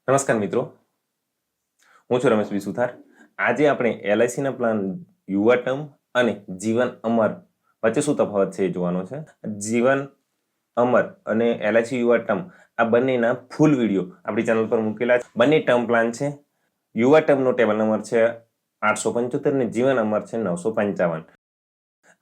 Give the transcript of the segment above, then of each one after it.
નમસ્કાર મિત્રો, હું છું રમેશ સુથાર. આજે આપણે એલઆઈસીના પ્લાન યુવા ટર્મ અને જીવન અમર વચ્ચે શું તફાવત છે એ જોવાનો છે. જીવન અમર અને એલઆઈસી યુવા ટર્મ આ બંનેના ફૂલ વિડીયો આપણી ચેનલ પર મૂકેલા છે. બંને ટર્મ પ્લાન છે. યુવા ટર્મનો ટેબલ નંબર છે 875 અને જીવન અમર છે 955.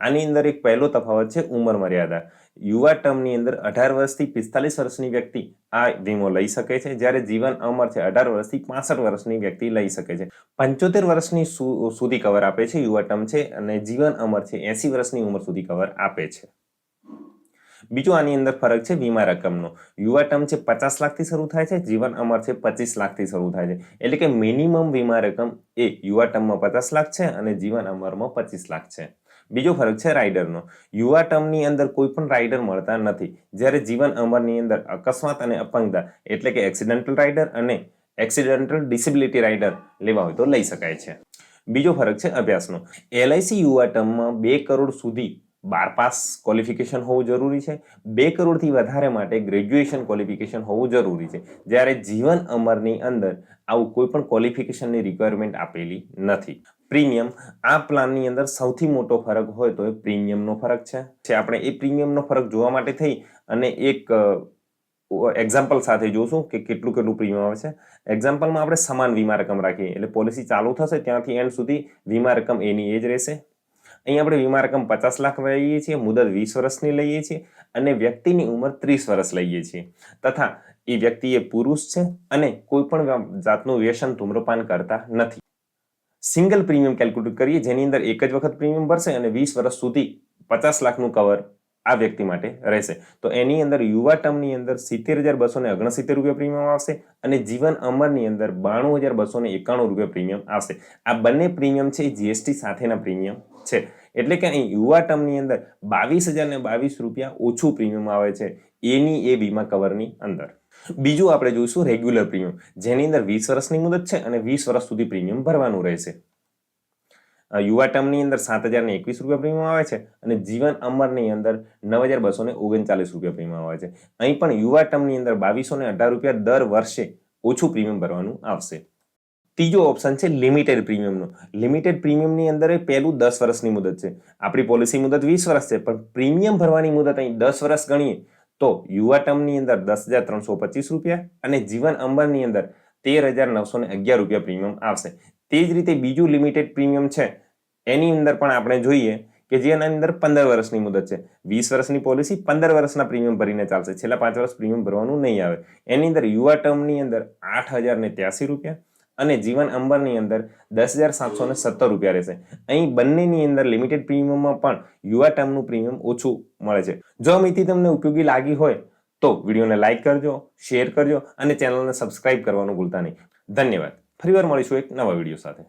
આની અંદર એક પહેલો તફાવત છે ઉંમર મર્યાદા. યુવા ટર્મની અંદર 18 વર્ષથી 45 વર્ષની વ્યક્તિ આ વીમો લઈ શકે છે, જ્યારે જીવન અમર છે 18 વર્ષથી 65 વર્ષની વ્યક્તિ લઈ શકે છે. 75 વર્ષની સુધી કવર આપે છે યુવા ટર્મ છે, અને જીવન અમર છે 80 વર્ષની ઉંમર સુધી કવર આપે છે. બીજો આની અંદર ફરક છે વીમા રકમનો. યુવા ટર્મ છે 50 લાખથી શરૂ થાય છે, જીવન અમર છે 25 લાખથી શરૂ થાય છે. એટલે કે મિનિમમ વીમા રકમ એ યુવા ટર્મમાં 50 લાખ છે અને જીવન અમરમાં 25 લાખ છે. બીજો ફરક છે રાઇડરનો. યુવા ટર્મની અંદર કોઈ પણ રાઇડર મળતા નથી, જ્યારે જીવન અમરની અંદર અકસ્માત અને અપંગતા એટલે કે એક્સિડન્ટલ રાઇડર અને એક્સિડન્ટલ ડિસેબિલિટી રાઇડર લેવા હોય તો લઈ શકાય છે. બીજો ફરક છે અભ્યાસનો. એલઆઈસી યુવા ટર્મમાં 2 કરોડ સુધી 12 પાસ ક્વોલિફિકેશન હોવું જરૂરી છે. 2 કરોડથી વધારે માટે ગ્રેજ્યુએશન ક્વોલિફિકેશન હોવું જરૂરી છે, જ્યારે જીવન અમરની અંદર આવું કોઈ પણ ક્વોલિફિકેશનની રિક્વાયરમેન્ટ આપેલી નથી. પ્રીમિયમ, આ પ્લાનની અંદર સૌથી મોટો ફરક હોય તો એ પ્રીમિયમનો ફરક છે. આપણે એ પ્રીમિયમનો ફરક જોવા માટે થઈ અને એક એક્ઝામ્પલ સાથે જોશું કે કેટલું પ્રીમિયમ આવે છે. એક્ઝામ્પલમાં આપણે સમાન વીમા રકમ રાખીએ, એટલે પોલિસી ચાલુ થશે ત્યાંથી એન્ડ સુધી વીમા રકમ એની એ જ રહેશે. અહીં આપણે વીમા રકમ 50 લાખ લઈએ છીએ, મુદત 20 વર્ષની લઈએ છીએ અને વ્યક્તિની ઉંમર 30 વર્ષ લઈએ છીએ, તથા એ વ્યક્તિ એ પુરુષ છે અને કોઈ પણ જાતનું વ્યસન ધૂમ્રપાન કરતા નથી. સિંગલ પ્રીમિયમ કેલ્ક્યુલેટ કરીએ, જેની અંદર એક જ વખત પ્રીમિયમ ભરશે અને 20 વર્ષ સુધી 50 લાખનું કવર આ વ્યક્તિ માટે રહેશે. તો એની અંદર યુવા ટર્મની અંદર 70,269 રૂપિયા પ્રીમિયમ આવશે અને જીવન અમરની અંદર 92,291 રૂપિયા પ્રીમિયમ આવશે. આ બંને પ્રીમિયમ છે એ જીએસટી સાથેના પ્રીમિયમ છે. એટલે કે અહીં યુવા ટર્મની અંદર 22,022 રૂપિયા ઓછું પ્રીમિયમ આવે છે એની એ વીમા કવરની અંદર. બીજું આપણે જોઈશું રેગ્યુલર પ્રીમિયમ, જેની અંદર 20 વર્ષની મુદત છે અને 20 વર્ષ સુધી પ્રીમિયમ ભરવાનું રહેશે. યુવા ટર્મની અંદર 7,021 રૂપિયા પ્રીમિયમ આવે છે અને જીવન અમરની અંદર 9,239 રૂપિયા પ્રીમિયમ આવે છે. અહીં પણ યુવા ટર્મની અંદર 2,218 રૂપિયા દર વર્ષે ઓછું પ્રીમિયમ ભરવાનું આવશે. ત્રીજો ઓપ્શન છે લિમિટેડ પ્રીમિયમનો. લિમિટેડ પ્રીમિયમની અંદર પહેલું 10 વર્ષની મુદત છે. આપણી પોલિસી મુદત 20 વર્ષ છે, પણ પ્રીમિયમ ભરવાની મુદત અહીં 10 વર્ષ ગણીએ તો યુવા ટર્મની અંદર 10,325 રૂપિયા અને જીવન અમરની અંદર 13,911 રૂપિયા પ્રીમિયમ આવશે. તે જ રીતે બીજું લિમિટેડ પ્રીમિયમ છે, એની અંદર પણ આપણે જોઈએ કે જેના અંદર 15 વર્ષની મુદત છે. 20 વર્ષની પોલિસી 15 વર્ષના પ્રીમિયમ ભરીને ચાલશે, છેલ્લા 5 વર્ષ પ્રીમિયમ ભરવાનું નહીં આવે. એની અંદર યુવા ટર્મની અંદર 8,083 રૂપિયા અને જીવન અમરની અંદર 10,717 રૂપિયા રહેશે. અહીં બંનેની અંદર લિમિટેડ પ્રીમિયમમાં પણ યુવા ટર્મનું પ્રીમિયમ ઓછું મળે છે. જો આ માહિતી તમને ઉપયોગી લાગી હોય તો વિડીયોને લાઇક કરજો, શેર કરજો અને ચેનલને સબસ્ક્રાઇબ કરવાનું ભૂલતા નહીં. ધન્યવાદ. ફરીવાર મળીશું એક નવા વિડીયો સાથે.